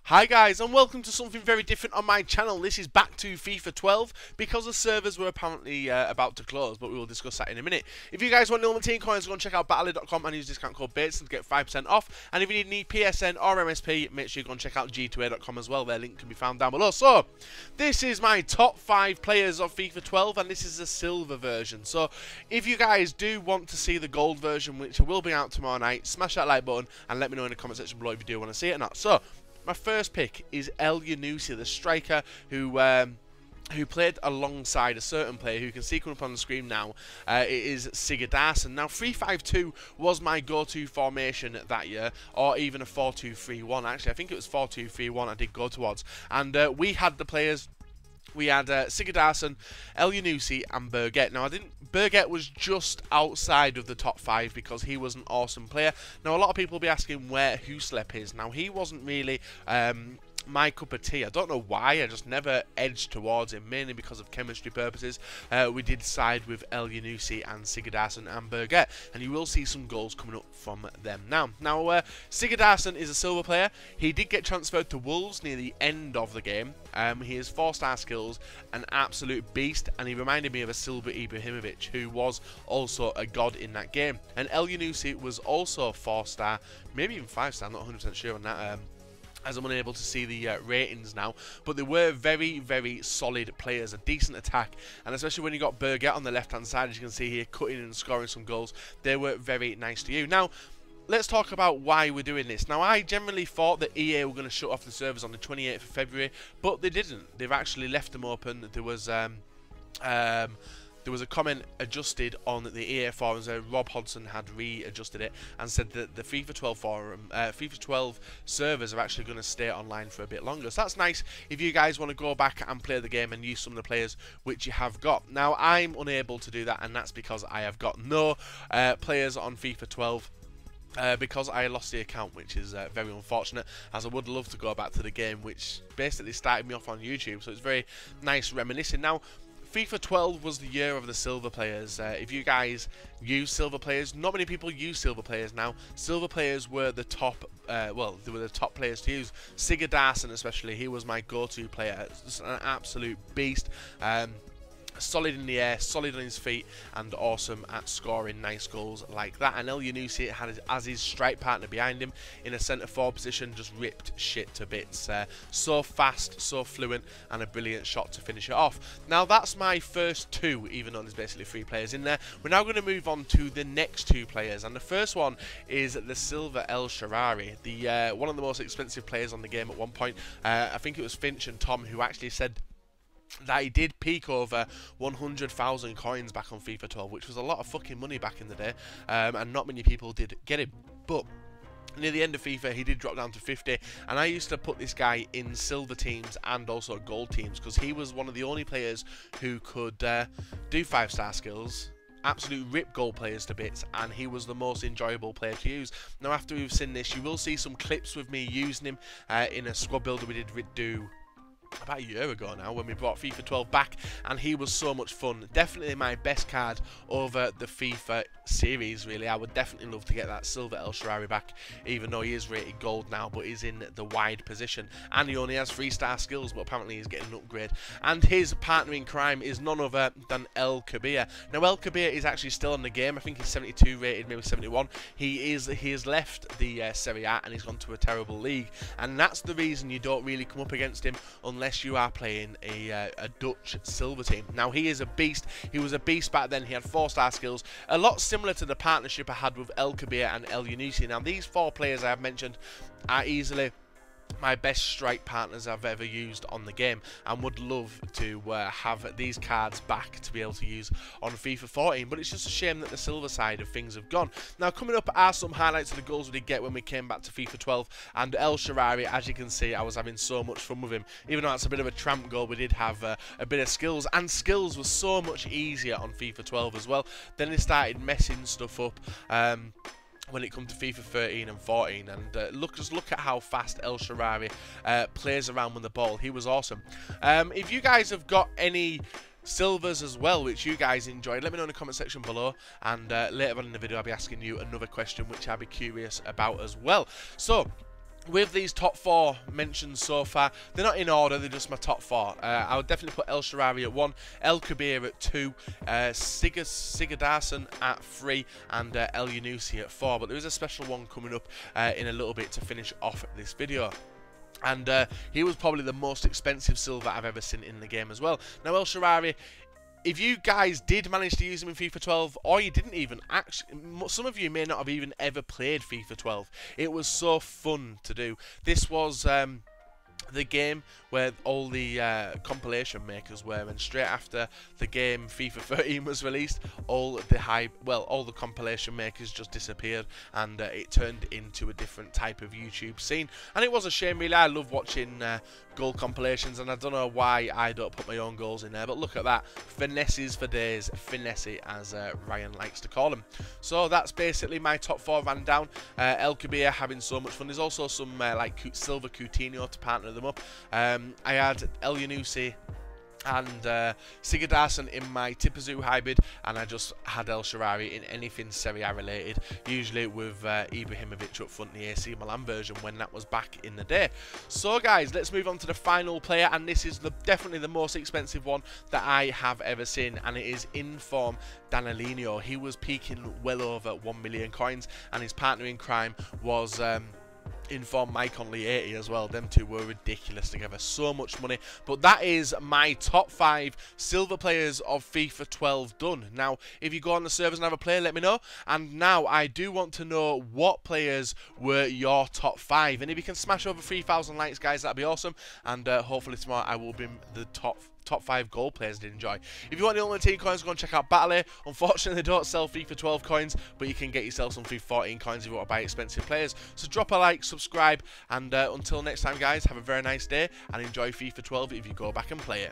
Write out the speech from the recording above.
Hi guys, and welcome to something very different on my channel. This is back to FIFA 12 because the servers were apparently about to close, but we will discuss that in a minute. If you guys want normal team coins, go and check out dailyrender.com and use discount code BAITS to get 5% off. And if you need any PSN or MSP, make sure you go and check out g2a.com as well. Their link can be found down below. So, this is my top 5 players of FIFA 12, and this is the silver version. So, if you guys do want to see the gold version, which will be out tomorrow night, smash that like button and let me know in the comment section below if you do want to see it or not. So, my first pick is dailyrender, the striker who played alongside a certain player who you can see coming up on the screen now. It is Sigurdsson. Now, 3-5-2 was my go-to formation that year, or even a 4-2-3-1. Actually, I think it was 4-2-3-1 I did go towards. And we had the players. We had Sigurdsson, dailyrender, and Birgit. Now, Birgit was just outside of the top 5 because he was an awesome player. Now, a lot of people will be asking where Huslep is. Now, he wasn't really my cup of tea. I don't know why, I just never edged towards him, mainly because of chemistry purposes. We did side with dailyrender and Sigurdsson and Birgit, and you will see some goals coming up from them now. Sigurdsson is a silver player. He did get transferred to Wolves near the end of the game. He has 4-star skills, an absolute beast, and he reminded me of a silver Ibrahimovic, who was also a god in that game. And dailyrender was also 4-star, maybe even 5-star, I'm not 100% sure on that. As I'm unable to see the ratings now, but they were very, very solid players, a decent attack, and especially when you got Birgit on the left-hand side, as you can see here, cutting and scoring some goals, they were very nice to you. Now, let's talk about why we're doing this. Now, I generally thought that EA were going to shut off the servers on the 28th of February, but they didn't. They've actually left them open. There was a comment adjusted on the EA forums. Rob Hodgson had readjusted it and said that the FIFA 12 forum, FIFA 12 servers are actually going to stay online for a bit longer. So that's nice if you guys want to go back and play the game and use some of the players which you have got. Now, I'm unable to do that, and that's because I have got no players on FIFA 12. Because I lost the account, which is very unfortunate, as I would love to go back to the game, which basically started me off on YouTube, so it's very nice reminiscing. Now, FIFA 12 was the year of the silver players. If you guys use silver players, not many people use silver players now. Silver players were the top, well, they were the top players to use. Sigurdsson especially, he was my go-to player. Just an absolute beast. Solid in the air, solid on his feet, and awesome at scoring nice goals like that. And dailyrender had as his strike partner behind him in a centre forward position, just ripped shit to bits. So fast, so fluent, and a brilliant shot to finish it off. Now, that's my first 2, even though there's basically 3 players in there. We're now going to move on to the next 2 players, and the first one is the silver dailyrender, the one of the most expensive players on the game at one point. I think it was Finch and Tom who actually said that he did peak over 100,000 coins back on FIFA 12, which was a lot of fucking money back in the day, and not many people did get him. But near the end of FIFA, he did drop down to 50, and I used to put this guy in silver teams and also gold teams, because he was one of the only players who could do 5-star skills, absolute rip goal players to bits, and he was the most enjoyable player to use. Now, after we've seen this, you will see some clips with me using him in a squad builder we did do about a year ago now, when we brought FIFA 12 back, and he was so much fun. Definitely my best card over the FIFA series, really. I would definitely love to get that silver dailyrender back, even though he is rated gold now, but he's in the wide position, and he only has 3-star skills, but apparently he's getting an upgrade. And his partner in crime is none other than Kebir. Now, Kebir is actually still in the game. I think he's 72 rated, maybe 71. He has left the Serie A, and he's gone to a terrible league, and that's the reason you don't really come up against him unless you are playing a Dutch silver team. Now, he is a beast. He was a beast back then. He had 4-star skills, a lot similar to the partnership I had with Kebir and dailyrender. Now, these 4 players I have mentioned are easily my best strike partners I've ever used on the game, and would love to have these cards back to be able to use on FIFA 14, but it's just a shame that the silver side of things have gone. Now, coming up are some highlights of the goals we did get when we came back to FIFA 12, and dailyrender, as you can see, I was having so much fun with him. Even though that's a bit of a tramp goal, we did have a bit of skills, and skills was so much easier on FIFA 12 as well. Then they started messing stuff up when it comes to FIFA 13 and 14, and just look at how fast dailyrender plays around with the ball. He was awesome. If you guys have got any silvers as well which you guys enjoyed, let me know in the comment section below, and later on in the video I'll be asking you another question which I'll be curious about as well. So with these top 4 mentioned so far, they're not in order, they're just my top 4. I would definitely put El Shaarawy at 1, El Kebir at 2, Sigurdsson at 3, and El Yunusi at 4. But there is a special one coming up in a little bit to finish off this video. And he was probably the most expensive silver I've ever seen in the game as well. Now, El Shaarawy, if you guys did manage to use him in FIFA 12, or you didn't even actually, some of you may not have even ever played FIFA 12. It was so fun to do. This was the game where all the compilation makers were, and straight after the game FIFA 13 was released, all the compilation makers just disappeared, and it turned into a different type of YouTube scene. And it was a shame, really. I love watching goal compilations, and I don't know why I don't put my own goals in there, but look at that, finesses for days, finesse as Ryan likes to call them. So that's basically my top 4 ran down. El Kebir having so much fun. There's also some like silver Coutinho to partner them up. I had El Yunusi and Sigurdsson in my Tipazoo hybrid, and I just had El Shaarawy in anything Serie A related, usually with Ibrahimovic up front, the AC Milan version when that was back in the day. So guys, let's move on to the final player, and this is definitely the most expensive one that I have ever seen, and it is Inform Danilino. He was peaking well over 1 million coins, and his partner in crime was Inform Mike Conley 80 as well. Them two were ridiculous together, so much money. But that is my top 5 silver players of FIFA 12 done. Now, if you go on the servers and have a play, let me know. And now I do want to know what players were your top 5, and if you can smash over 3,000 likes, guys, that'd be awesome. And hopefully tomorrow I will bring the top 5 goal players did enjoy. If you want the Ultimate Team coins, go and check out Battle. Unfortunately, they don't sell FIFA 12 coins, but you can get yourself some FIFA 14 coins if you want to buy expensive players. So drop a like, subscribe, and until next time, guys, have a very nice day and enjoy FIFA 12 if you go back and play it.